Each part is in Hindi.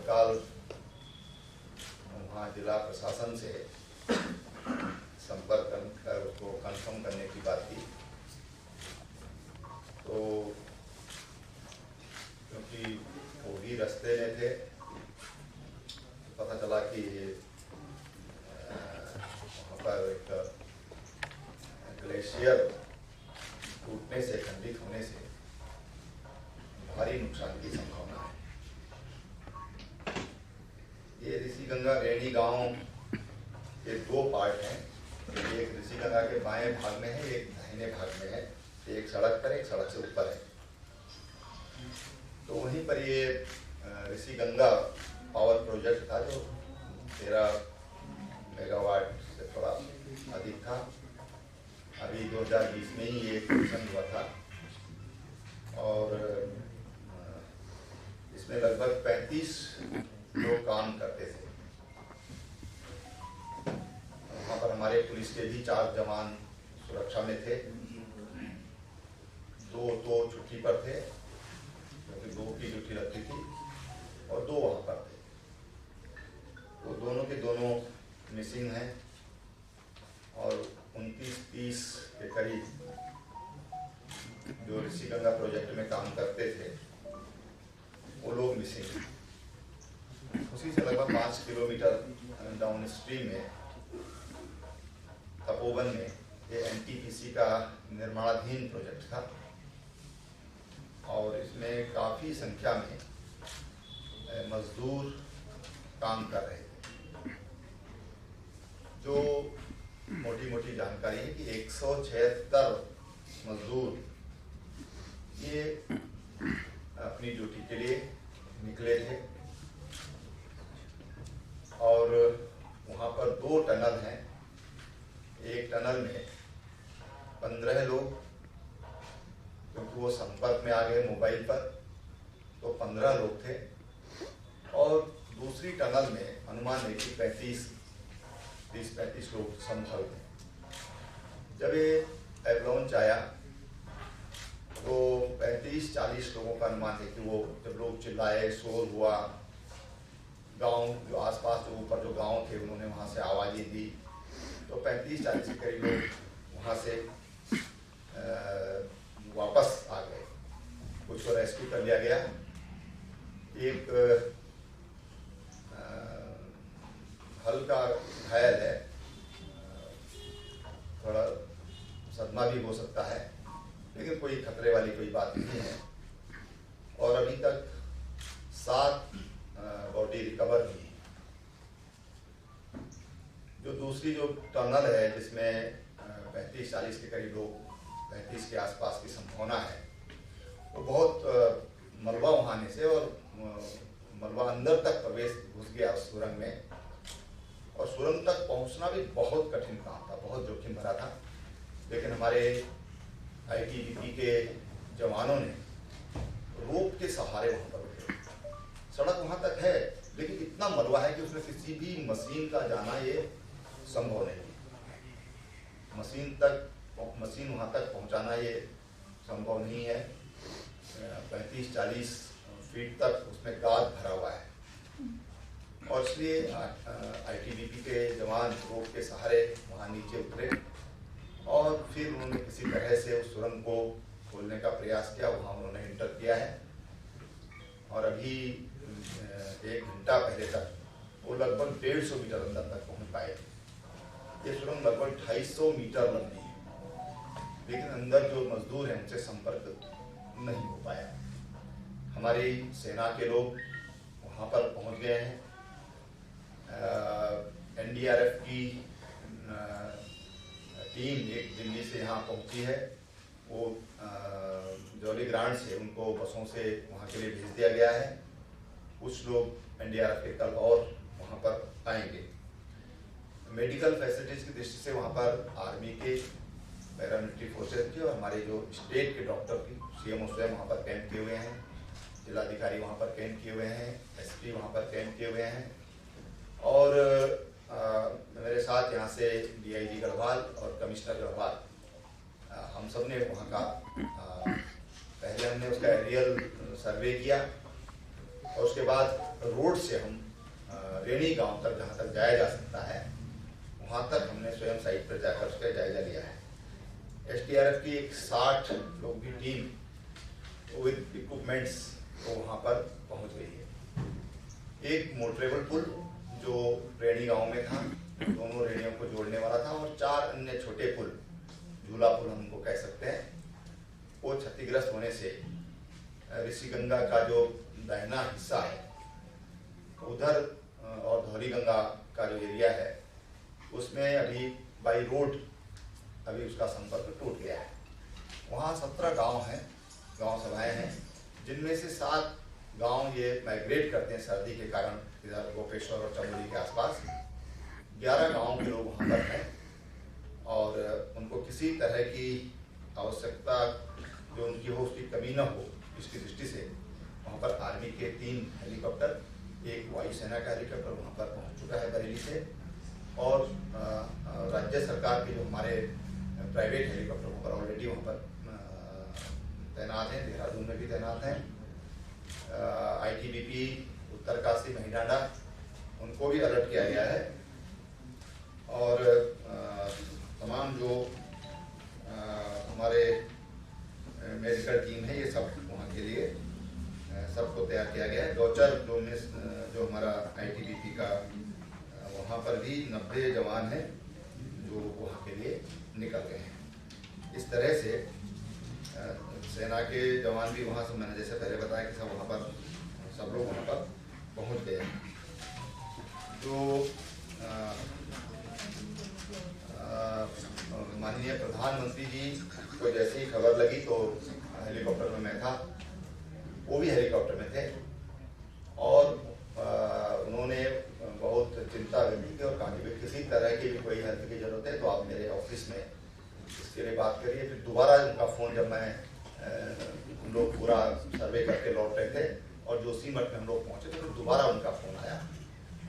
तत्काल वहाँ जिला प्रशासन से संपर्क कर उसको कंफर्म करने की बात की। तो क्योंकि वो भी रास्ते में थे, पता चला कि वहाँ पर एक ग्लेशियर टूटने से, खंडित होने से भारी नुकसान की संभावना है। ये ऋषिगंगा रेणी गांव के दो पार्ट हैं। एक ऋषिगंगा के बाएं भाग में है, एक दाहिने भाग में है। एक सड़क पर, एक सड़क से ऊपर है। तो वहीं पर ये ऋषिगंगा पावर प्रोजेक्ट था जो 13 मेगावाट से थोड़ा अधिक था। अभी 2020 में ही ये कमीशन हुआ था और इसमें लगभग 35 लोग काम करते थे। वहाँ पर हमारे पुलिस के भी 4 जवान सुरक्षा में थे। 2 तो छुट्टी पर थे क्योंकि 2 की ड्यूटी लगती थी और 2 वहाँ पर थे। तो दोनों के दोनों मिसिंग हैं और 29-30 के करीब जो ऋषिगंगा प्रोजेक्ट में काम करते थे वो लोग मिसिंग हैं। उसी से लगभग 5 किलोमीटर डाउन स्ट्रीम में तपोवन में ये एनटीपीसी का निर्माणाधीन प्रोजेक्ट था और इसमें काफ़ी संख्या में मजदूर काम कर रहे थे। जो मोटी मोटी जानकारी है कि 176 मजदूर ये अपनी ड्यूटी के लिए निकले थे और वहाँ पर 2 टनल हैं। एक टनल में 15 लोग, क्योंकि वो संपर्क में आ गए मोबाइल पर, तो 15 लोग थे और दूसरी टनल में अनुमान है कि 30-35 लोग संभव थे। जब ये एवलांच आया तो 35-40 लोगों का अनुमान है कि वो जब लोग चिल्लाए, शोर हुआ, गांव जो आसपास जो ऊपर जो गांव थे उन्होंने वहाँ से आवाज़ें दी, तो 35-40 के करीब लोग वहाँ से वापस आ गए। कुछ को रेस्क्यू कर लिया गया। एक हल्का घायल है, थोड़ा सदमा भी हो सकता है, लेकिन कोई खतरे वाली कोई बात नहीं है। और अभी तक 7 बॉडी रिकवर हुई है। जो दूसरी जो टनल है जिसमें 35-40 के करीब लोग, 35 के आसपास की संभावना है, वो बहुत मलबा वहाने से और मलबा अंदर तक प्रवेश घुस गया उस सुरंग में और सुरंग तक पहुंचना भी बहुत कठिन काम था, बहुत जोखिम भरा था। लेकिन हमारे आईटीबीपी के जवानों ने रोप के सहारे वहां पर उठे। सड़क वहां तक है लेकिन इतना मलबा है कि उसमें किसी भी मशीन का जाना ये संभव नहीं है। मशीन वहां तक पहुंचाना ये संभव नहीं है। 35-40 फीट तक उसमें गाद भरा हुआ है और इसलिए आईटीबीपी के जवान रोप के सहारे वहां नीचे उतरे और फिर उन्होंने किसी तरह से उस सुरंग को खोलने का प्रयास किया। वहां उन्होंने एंटर किया है और अभी 1 घंटा पहले तक वो लगभग 150 मीटर अंदर तक पहुंच पाए। ये सुरंग लगभग 250 मीटर लंबी है, लेकिन अंदर जो मजदूर हैं उनसे संपर्क नहीं हो पाया। हमारी सेना के लोग वहां पर पहुंच गए हैं। एनडीआरएफ की टीम एक दिल्ली से यहाँ पहुंची है। वो जॉली ग्रांट से उनको बसों से वहाँ के लिए भेज दिया गया है। कुछ लोग एनडीआरएफ के कल और वहाँ पर आएंगे। मेडिकल फैसिलिटीज की दृष्टि से वहाँ पर आर्मी के, पैरामिलिट्री फोर्सेज की और हमारे जो स्टेट के डॉक्टर की, सीएमओ स्वयं वहाँ पर कैंप किए हुए हैं, जिलाधिकारी वहाँ पर कैंप किए हुए हैं, एसपी वहाँ पर कैंप किए हुए हैं और मेरे साथ यहाँ से डीआईजी गढ़वाल और कमिश्नर गढ़वाल, हम सब ने वहाँ का पहले हमने उसका एरियल सर्वे किया और उसके बाद रोड से हम रेणी गांव तक जहां तक जाया जा सकता है वहां तक हमने स्वयं साइट पर जाकर उसका जायजा लिया है। एसडीआरएफ की एक 60 लोग की टीम विद इक्विपमेंट्स तो वहां पर पहुंच गई है। एक मोटरेबल पुल जो रेणी गांव में था, दोनों रेणियों को जोड़ने वाला था, और 4 अन्य छोटे पुल, झूला पुल हम उनको कह सकते हैं, वो क्षतिग्रस्त होने से ऋषिगंगा का जो दाहिना हिस्सा है उधर और धौली गंगा का जो एरिया है उसमें अभी बाई रोड अभी उसका संपर्क टूट गया है। वहाँ 17 गांव हैं, गांव सभाएं हैं, जिनमें से 7 गांव ये माइग्रेट करते हैं सर्दी के कारण इधर गोपेश्वर और चमोली के आसपास। 11 गांव के लोग वहाँ पर हैं और उनको किसी तरह की आवश्यकता जो उनकी हो उसकी कमी न हो इसकी दृष्टि से वहाँ पर आर्मी के 3 हेलीकॉप्टर, एक वायुसेना का हेलीकॉप्टर वहाँ पर पहुँच चुका है बरेली से, और राज्य सरकार के जो हमारे प्राइवेट हेलीकॉप्टर वहाँ पर ऑलरेडी वहाँ पर तैनात हैं, देहरादून में भी तैनात हैं। ITBP उत्तरकाशी महिडांडा उनको भी अलर्ट किया गया है, और तमाम जो हमारे मेडिकल टीम है ये सब वहाँ के लिए सबको तैयार किया गया है। गौचर जो हमारा ITBP का वहाँ पर भी 90 जवान हैं जो वहाँ के लिए निकल गए हैं। इस तरह से सेना के जवान भी वहाँ से, मैंने जैसे पहले बताया कि सब वहाँ पर सब लोग वहाँ पर पहुँच गए हैं। तो माननीय प्रधानमंत्री जी को जैसे ही खबर लगी तो हेलीकॉप्टर में मैं था, वो भी हेलीकॉप्टर में थे, और उन्होंने बहुत चिंता व्यक्त की और कहा कि किसी तरह की भी कोई हेल्प की जरूरत है तो आप मेरे ऑफिस में इसके लिए बात करिए। फिर दोबारा उनका फ़ोन, जब मैं हम लोग पूरा सर्वे करके लौट रहे थे और जोशीमठ में हम लोग पहुँचे तो दोबारा उनका फ़ोन आया,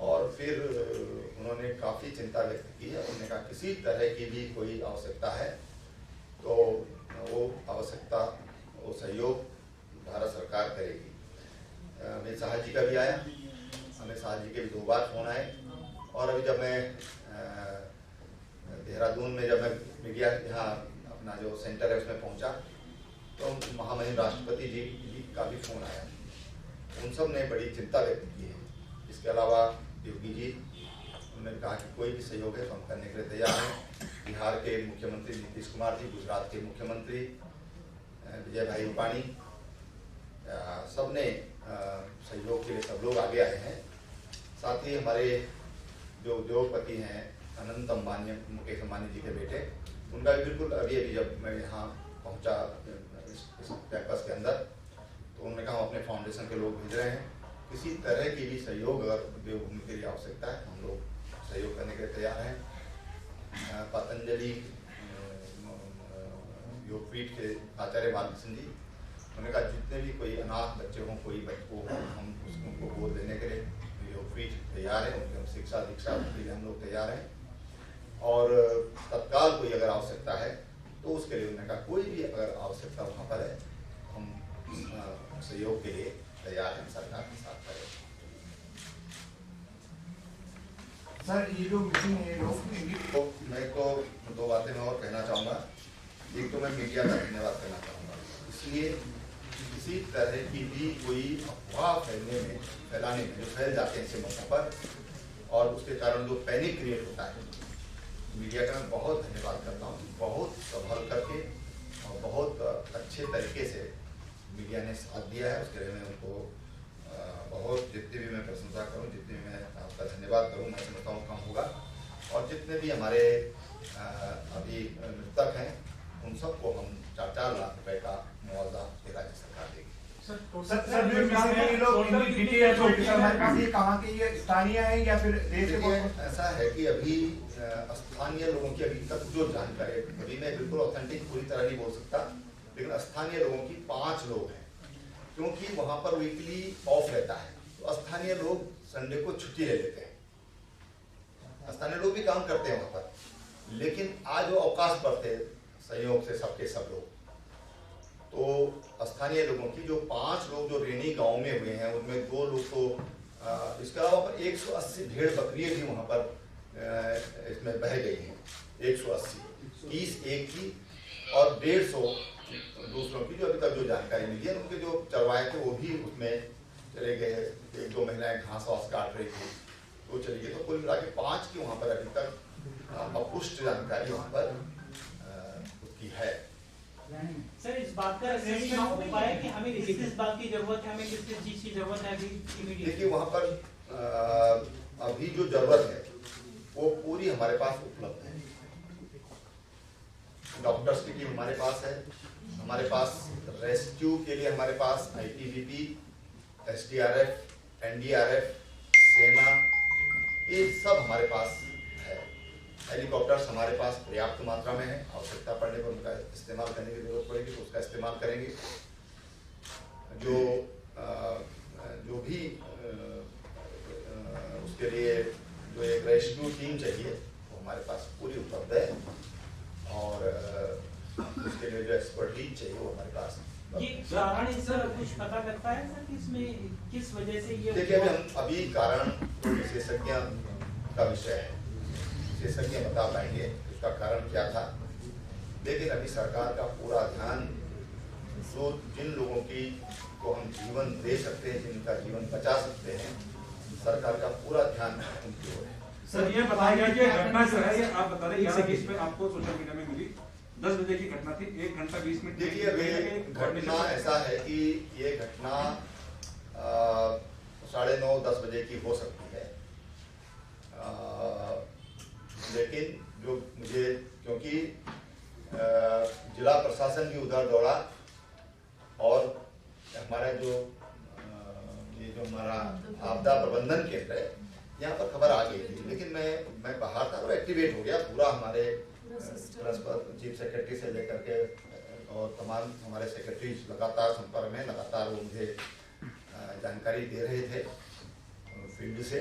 और फिर उन्होंने काफ़ी चिंता व्यक्त की है। उन्होंने कहा किसी तरह की भी कोई आवश्यकता है तो वो आवश्यकता, वो सहयोग भारत सरकार करेगी। अमित शाह जी का भी आया, अमित शाह जी के भी 2 बार फ़ोन आए, और अभी जब मैं देहरादून में जब मैं मीडिया यहाँ अपना जो सेंटर है उसमें पहुँचा तो महामहिम राष्ट्रपति जी का भी फ़ोन आया। उन सब ने बड़ी चिंता व्यक्त की है। इसके अलावा योगी जी, उन्होंने कहा कि कोई भी सहयोग है तो हम करने के लिए तैयार हैं। बिहार के मुख्यमंत्री नीतीश कुमार जी, गुजरात के मुख्यमंत्री विजय भाई रूपाणी, सब ने सहयोग के लिए सब लोग आगे आए हैं। साथ ही हमारे जो उद्योगपति हैं अनंत अंबानी, मुकेश अंबानी जी के बेटे, उनका भी बिल्कुल अभी जब मैं यहाँ पहुँचा इस कैंपस के अंदर तो उन्होंने कहा हम अपने फाउंडेशन के लोग भेज रहे हैं, किसी तरह की भी सहयोग अगर उद्योग भूमि के लिए आवश्यकता है हम लोग सहयोग करने के लिए तैयार हैं। पतंजलि योगपीठ के आचार्य बालकृष्ण जी, उन्होंने कहा जितने भी कोई अनाथ बच्चे हों, कोई बच्चे हो, हम उनको गोद देने के लिए योगपीठ तैयार है, उनकी हम शिक्षा दीक्षा के लिए हम लोग तैयार हैं, और तत्काल कोई अगर आवश्यकता है तो उसके लिए उन्होंने कहा कोई भी अगर आवश्यकता वहाँ पर है हम सहयोग के लिए तैयार हैं, सरकार के साथ है। सर ये जो मीटिंग है तो मैं तो 2 बातें मैं और कहना चाहूँगा। एक तो मैं मीडिया का धन्यवाद करना चाहूँगा, इसलिए किसी तरह की भी कोई अफवाह फैलाने में जो फैल जाते हैं ऐसे मौक़ों पर और उसके कारण जो पैनिक क्रिएट होता है, मीडिया का मैं बहुत धन्यवाद करता हूँ। बहुत संभल करके और बहुत अच्छे तरीके से मीडिया ने साथ दिया है, उसके लिए मैं उनको बहुत, जितनी भी मैं प्रशंसा करूं, जितनी भी मैं आपका धन्यवाद करूं, मैं समझता हूँ कम होगा। और जितने भी हमारे अभी मृतक हैं उन सबको हम 4-4 लाख रुपए का मुआवजा राज्य सरकार देगी। सर ये लोग डिटेल हमारे पास ये कहाँ के, ये स्थानीय है या फिर देश के? ऐसा है कि अभी स्थानीय लोगों की अभी तक जो जानकारी, अभी मैं बिल्कुल ऑथेंटिक पूरी तरह नहीं बोल सकता, लेकिन स्थानीय लोगों की 5 लोग हैं, क्योंकि वहां पर वीकली ऑफ रहता है तो स्थानीय लोग संडे को छुट्टी ले लेते हैं। स्थानीय लोग भी काम करते हैं वहां पर, लेकिन आज वो अवकाश पर थे संयोग से सबके सब लोग, तो स्थानीय लोगों की जो 5 लोग जो रेणी गांव में हुए हैं उनमें 2 लोग तो इसके अलावा 180 भेड़ बकरियां भी वहाँ पर इसमें बह गई हैं। 180 30 एक की और 150 दूसरों की, जो अभी तक जो जानकारी मिली है। उनके जो चरवाहे थे वो भी उसमें चले गए। 1-2 महिलाएं घास वास काट रही थी, वो चली गई। तो कुल मिला के 5 की वहाँ पर अभी तक अपुष्ट जानकारी वहाँ पर उसकी है। सर, इस बात का असेसमेंट हो पाया कि हमें किस बात की जरूरत है, हमें किस चीज की जरूरत है अभी इमीडिएट? देखिए, वहाँ पर अभी जो जरूरत है वो पूरी हमारे पास उपलब्ध है। डॉक्टर्स की टीम हमारे पास है, हमारे पास रेस्क्यू के लिए हमारे पास ITBP, SDRF, NDRF, सेना, ये सब हमारे पास है। हेलीकॉप्टर्स हमारे पास पर्याप्त मात्रा में है। आवश्यकता पड़ने पर उनका इस्तेमाल करने की जरूरत पड़ेगी तो उसका इस्तेमाल करेंगे। जो भी उसके लिए जो एक रेस्क्यू टीम चाहिए वो हमारे पास पूरी उपलब्ध है, और उसके लिए जो एक्सपर्टीज चाहिए वो हमारे पास। ये कारण सर कुछ पता करता है सर कि इसमें किस वजह से ये? देखिए, अभी कारण विशेषज्ञ का विषय है, विशेषज्ञ बता पाएंगे उसका कारण क्या था। लेकिन अभी सरकार का पूरा ध्यान जिन लोगों की को हम जीवन दे सकते हैं, जिनका जीवन बचा सकते हैं, सरकार का पूरा ध्यान उनकी ओर है। सर, ये बताइए कि घटना जो है ये आप बता रहे हैं 11:20 पे आपको सोशल मीडिया में मिली, 10 बजे की घटना थी, 1 घंटा 20 मिनट। देखिए, घटना ऐसा है कि ये घटना 9:30-10 बजे की हो सकती है। लेकिन जो मुझे, क्योंकि जिला प्रशासन भी उधर दौड़ा और हमारा जो ये जो हमारा आपदा प्रबंधन केंद्र है यहाँ पर खबर आ गई थी। लेकिन मैं बाहर था तो एक्टिवेट हो गया पूरा। हमारे प्रिंसिपल चीफ सेक्रेटरी से लेकर के और तमाम हमारे सेक्रेटरीज लगातार संपर्क में, लगातार वो मुझे जानकारी दे रहे थे फील्ड से।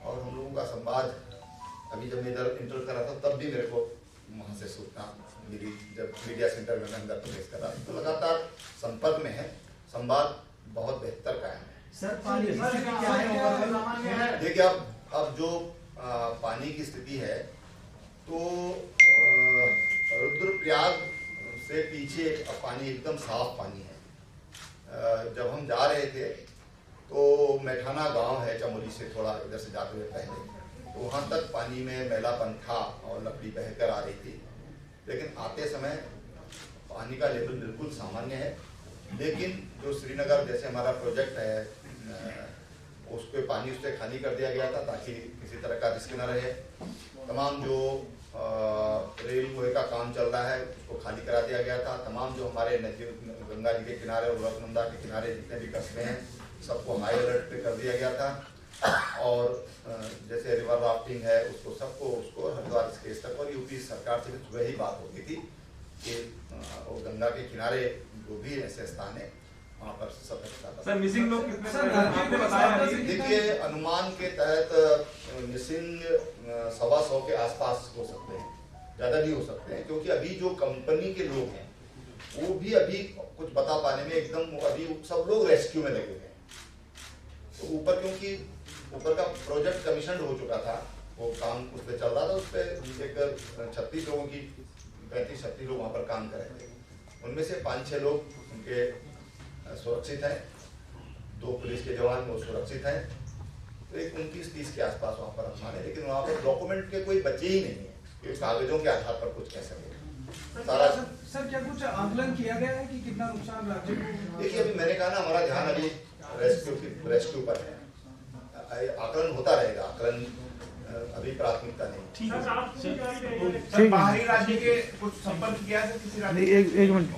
और हम लोगों का संवाद अभी जब मैं इधर इंटर कर रहा था तब भी मेरे को वहाँ से सूचना मिली, जब मीडिया सेंटर में मैं अंदर प्रवेश कर रहा था। तो लगातार संपर्क में है, संवाद बहुत बेहतर कायम है। सर, पानी की स्थिति क्या है? देखिए, अब जो पानी की स्थिति है तो रुद्रप्रयाग से पीछे पानी एकदम साफ पानी है। जब हम जा रहे थे तो मैठाना गांव है चमोली से थोड़ा इधर से जाते हुए पहले, तो वहाँ तक पानी में मैलापन था और लकड़ी बहकर आ रही थी। लेकिन आते समय पानी का लेवल बिल्कुल सामान्य है। लेकिन जो श्रीनगर जैसे हमारा प्रोजेक्ट है उसको पानी उससे खाली कर दिया गया था ताकि किसी तरह का रिस्क न रहे। तमाम जो रेलवे का काम चल रहा है उसको खाली करा दिया गया था। तमाम जो हमारे नदी गंगा जी के किनारे और अलकनंदा के किनारे जितने भी कस्बे हैं सबको हाई अलर्ट पे कर दिया गया था। और जैसे रिवर राफ्टिंग है उसको हरिद्वार स्टेज तक, और यूपी सरकार से भी सुबह ही बात होती थी कि वो गंगा के किनारे जो भी ऐसे स्थान है वहाँ पर सतर्कता। सर, मिसिंग लोग कितने? देखिए, अनुमान के तहत मिसिंग 125 के आसपास हो सकते हैं, ज्यादा भी हो सकते हैं, क्योंकि अभी जो कंपनी के लोग हैं वो भी अभी कुछ बता पाने में एकदम, अभी सब लोग रेस्क्यू में लगे हुए हैं। तो ऊपर, क्योंकि ऊपर का प्रोजेक्ट कमीशन हो चुका था, वो काम उस पर चल रहा था। उस पर एक 36 लोगों की 35-36 लोग वहाँ पर काम कर रहे थे। उनमें से 5-6 लोग उनके सुरक्षित हैं, 2 पुलिस के जवान वो सुरक्षित हैं। तो एक 29-30 के आसपास वहाँ पर अनुमान है। लेकिन वहाँ पर डॉक्यूमेंट के कोई बचे ही नहीं है कि कागजों के आधार पर कुछ कह सके। सर, क्या कुछ आकलन किया गया है कि कितना नुकसान राज्य को? देखिए, अभी मैंने कहा ना, हमारा ध्यान अभी रेस्क्यू पर है। आकलन होता रहेगा, आकलन अभी प्राथमिकता नहीं। सर, बाहरी राज्य के कुछ संपर्क किया है किसी राज्य? एक मिनट।